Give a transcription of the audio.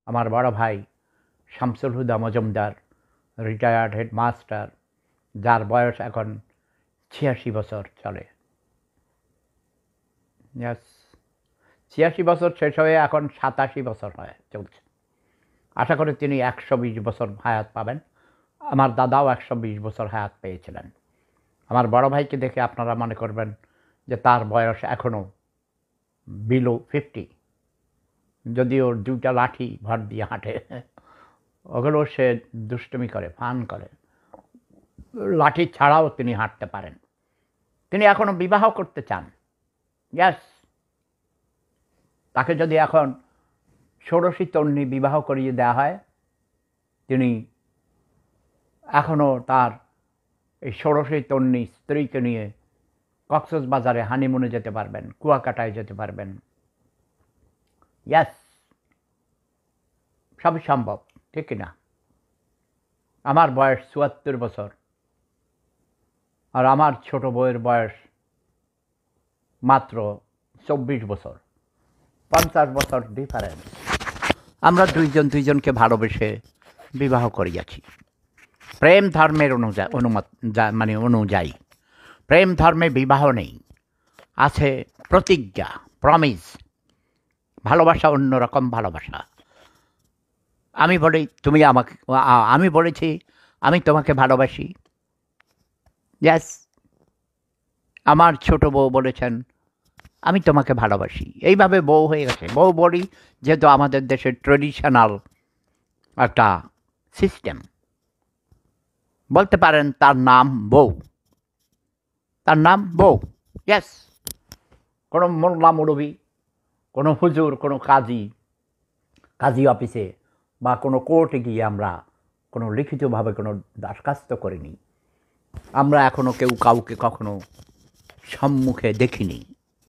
আমার বড় ভাই শামসুল হুদা মজুমদার, রিটায়ার্ড হেডমাস্টার, যার বয়স এখন ৮৬ বছর চলে। ইয়াস, ৮৬ বছর শেষ হয়ে এখন ৮৭ বছর চলছে। আশা করি তিনি ১২০ বছর হায়াত পাবেন। আমার দাদাও ১২০ বছর হায়াত পেয়েছিলেন। আমার বড় ভাইকে দেখে আপনারা মনে করবেন যে তার বয়স এখনও বিলো 50, যদি ওর 2টা লাঠি ভর দিয়ে হাঁটে। ওগুলো সে দুষ্টুমি করে, ফান করে। লাঠি ছাড়াও তিনি হাঁটতে পারেন। তিনি এখনও বিবাহ করতে চান। ইয়াস, তাকে যদি এখন ষোড়শী তন্নি বিবাহ করিয়ে দেওয়া হয়, তিনি এখনও তার এই ষোড়শী তন্নি স্ত্রীকে নিয়ে কক্সবাজারে হানিমুনে যেতে পারবেন, কুয়াকাটায় যেতে পারবেন। ইয়াস, সবই সম্ভব, ঠিক না? আমার বয়স ৭৪ বছর, আর আমার ছোট বউয়ের বয়স মাত্র ২৪ বছর, ৫০ বছর ডিফারেন্স। আমরা দুইজনকে ভালোবেসে বিবাহ করিয়াছি প্রেম ধর্মের অনুযায়ী। প্রেম ধর্মে বিবাহ নেই, আছে প্রতিজ্ঞা, প্রমিস। ভালোবাসা অন্যরকম ভালোবাসা। আমি বলি তুমি আমাকে, আমি বলেছি আমি তোমাকে ভালোবাসি। ইয়াস, আমার ছোট বউ বলেছেন আমি তোমাকে ভালোবাসি। এইভাবে বউ হয়ে গেছে। বউ বলি যেহেতু আমাদের দেশের ট্রেডিশনাল একটা সিস্টেম, বলতে পারেন তার নাম বউ, তার নাম বউ। ইয়েস, কোনো মোল্লা মুরব্বি, কোনো হুজুর, কোনো কাজী অফিসে বা কোনো কোর্টে গিয়ে আমরা কোনো লিখিতভাবে কোনো দরখাস্ত করিনি। আমরা এখনও কেউ কাউকে কখনো সম্মুখে দেখিনি।